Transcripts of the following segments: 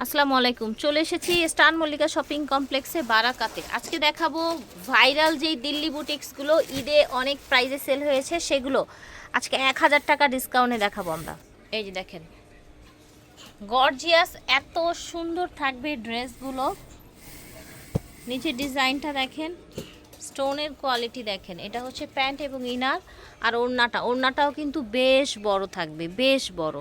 আসসালামু আলাইকুম। চলে এসেছি স্টার মল্লিকা শপিং কমপ্লেক্সে বারাকাতে। আজকে দেখাবো ভাইরাল যেই দিল্লি বুটিক্সগুলো ঈদে অনেক প্রাইজে সেল হয়েছে, সেগুলো আজকে 1000 টাকা ডিসকাউন্টে দেখাবো আমরা। এই যে দেখেন, গর্জিয়াস এত সুন্দর থাকবে ড্রেসগুলো। নিচের ডিজাইনটা দেখেন, স্টোনের কোয়ালিটি দেখেন। এটা হচ্ছে প্যান্ট এবং ইনার, আর ওড়নাটাও কিন্তু বেশ বড় থাকবে, বেশ বড়।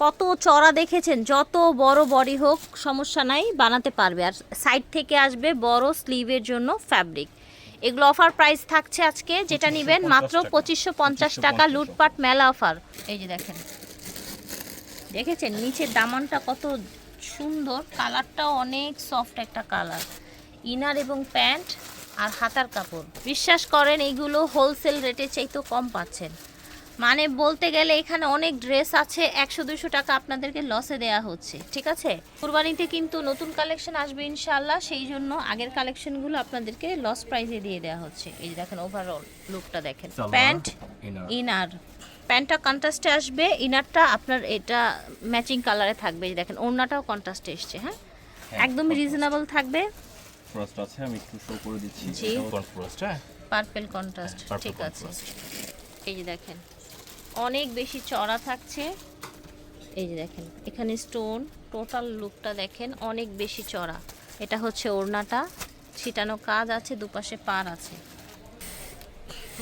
কত চড়া দেখেছেন, যত বড় বডি হোক সমস্যা নাই, বানাতে পারবে। আর সাইড থেকে আসবে বড় স্লিভের জন্য ফ্যাব্রিক। এগুলো অফার প্রাইস থাকছে আজকে, যেটা নেবেন মাত্র 2550 টাকা, লুটপাট মেলা অফার। এই যে দেখেন, দেখেছেন নিচের দামানটা কত সুন্দর, কালারটাও অনেক সফট একটা কালার। ইনার এবং প্যান্ট আর হাতার কাপড়, বিশ্বাস করেন এইগুলো হোলসেল রেটে চাইতেও কম পাচ্ছেন। মানে বলতে গেলে এখানে অনেক ড্রেস আছে 100-200 টাকা আপনাদেরকে লসে দেয়া হচ্ছে, ঠিক আছে। কুরবানিতে কিন্তু নতুন কালেকশন আসবে ইনশাআল্লাহ, সেই জন্য আগের কালেকশনগুলো আপনাদেরকে লস প্রাইসে দিয়ে দেওয়া হচ্ছে। এই যে দেখেন ওভারঅল লুকটা দেখেন, প্যান্ট ইনার, প্যান্টটা কন্ট্রাস্টে আসবে, ইনারটা আপনার এটা ম্যাচিং কালারে থাকবে। এই দেখেন ওড়নাটাও কন্ট্রাস্টে এসছে। হ্যাঁ, একদমই রিজনেবল থাকবে। ফ্রস্ট আছে, আমি একটু শো করে দিচ্ছি। জি, ফ্রস্ট, হ্যাঁ, পার্পল কন্ট্রাস্ট, ঠিক আছে। এই যে দেখেন অনেক বেশি চড়া থাকছে। এই যে দেখেন এখানে স্টোন, টোটাল লুকটা দেখেন অনেক বেশি চড়া। এটা হচ্ছে ওড়নাটা, ছিটানো কাজ আছে, দুপাশে পার আছে।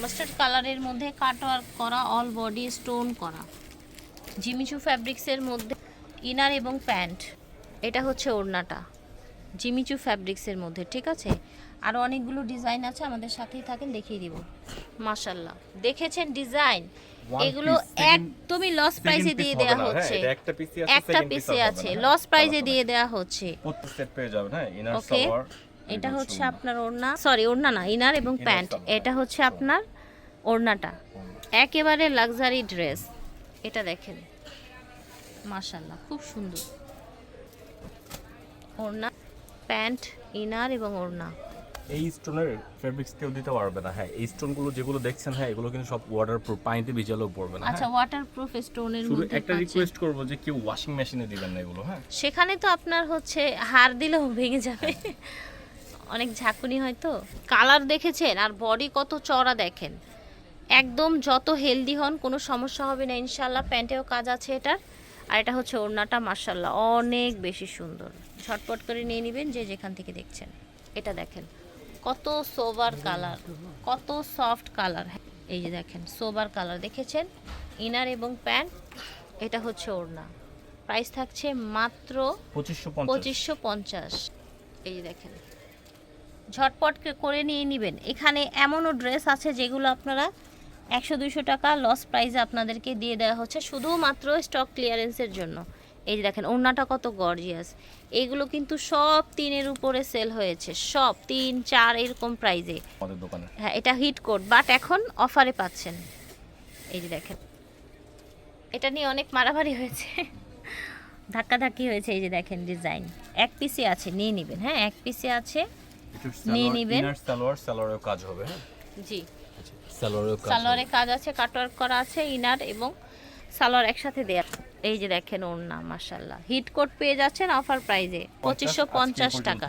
মাস্টার্ড কালারের মধ্যে কাটওয়ার্ক করা, অল বডি স্টোন করা, জিমিচু ফ্যাব্রিক্সের মধ্যে ইনার এবং প্যান্ট। এটা হচ্ছে ওড়নাটা, জিমিচু ফ্যাব্রিক্সের মধ্যে, ঠিক আছে। আরও অনেকগুলো ডিজাইন আছে, আমাদের সাথেই থাকেন, দেখিয়ে দিব। মাশাআল্লাহ, দেখেছেন ডিজাইন, এগুলো একদমই লস প্রাইসে দিয়ে দেওয়া হচ্ছে। একটা পিসে আছে, লস প্রাইসে দিয়ে দেওয়া হচ্ছে। সেট পেয়ে যাবেন। হ্যাঁ, ইনার ওকে, সালোয়ার, এটা হচ্ছে আপনার ওড়না, সরি ওড়না না, ইনার এবং প্যান্ট। এটা হচ্ছে আপনার ওড়নাটা, একেবারে লাক্সারি ড্রেস। এটা দেখেন মাশাআল্লাহ, খুব সুন্দর ওড়না, প্যান্ট, ইনার এবং ওড়না। এই স্টোনের ফেব্রিক্স কেউ দিতে পারবে না। হ্যাঁ, এই স্টোনগুলো যেগুলো দেখছেন, হ্যাঁ, এগুলো কিন্তু সব ওয়াটারপ্রুফ, পানিতে ভিজালেও পড়বে না। আচ্ছা, ওয়াটারপ্রুফ স্টোনের শুধু মধ্যে একটা রিকোয়েস্ট করব যে কেউ ওয়াশিং মেশিনে দিবেন না এগুলো। হ্যাঁ, সেখানে তো আপনার হচ্ছে হাড় দিলেও ভেঙে যাবে, অনেক ঝাঁকুনি হয় তো। কালার দেখেছেন, আর বডি কত চড়া দেখেন, একদম যত হেলদি হন কোনো সমস্যা হবে না ইনশাল্লাহ। প্যান্টেও কাজ আছে এটার। আর এটা হচ্ছে ওড়নাটা, মাশাআল্লাহ অনেক বেশি সুন্দর। ঝটপট করে নিয়ে নেবেন যে যেখান থেকে দেখছেন। এটা দেখেন কত সোবার কালার, কত সফট কালার। এই যে দেখেন সোবার কালার, দেখেছেন ইনার এবং প্যান্ট। এটা হচ্ছে ওড়না, প্রাইস থাকছে মাত্র 2550। এই যে দেখেন, ঝটপট করে নিয়ে নেবেন। এখানে এমনও ড্রেস আছে যেগুলো আপনারা 100-200 টাকা লস প্রাইসে আপনাদেরকে দিয়ে দেওয়া হচ্ছে শুধুমাত্র স্টক ক্লিয়ারেন্সের জন্য। এই যে দেখেন ওড়নাটা কত গর্জিয়াস। এগুলো কিন্তু সব 3-এর উপরে সেল হয়েছে, সব 3-4 এরকম প্রাইজে আমাদের দোকানে। হ্যাঁ, এটা হিট কোড, বাট এখন অফারে পাচ্ছেন। এই যে দেখেন, এটা নিয়ে অনেক মারামারি হয়েছে, ধাক্কাধাক্কি হয়েছে। এই যে দেখেন ডিজাইন, এক পিসে আছে, নিয়ে নেবেন। হ্যাঁ, এক পিসে আছে, নিয়ে নেবেন। ইনার সালোয়ারেও কাজ হবে। হ্যাঁ, জি, সালোয়ারে কাজ আছে, কাটওয়ার্ক করা আছে, ইনার এবং সালোয়ার একসাথে দেয়া। এই যে দেখেন ওড়না, মাশাআল্লাহ হিট কোড পেয়ে যাচ্ছেন অফার প্রাইজে 2550 টাকা।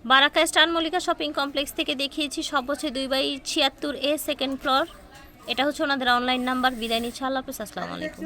বারাকা স্টার মল্লিকা শপিং কমপ্লেক্স থেকে দেখিয়েছি, সব হচ্ছে 2/76A, সেকেন্ড ফ্লোর। এটা হচ্ছে ওনাদের অনলাইন নাম্বার। বিদায় নিচ্ছি, আল্লাহ হাফেজ, আসসালামু আলাইকুম।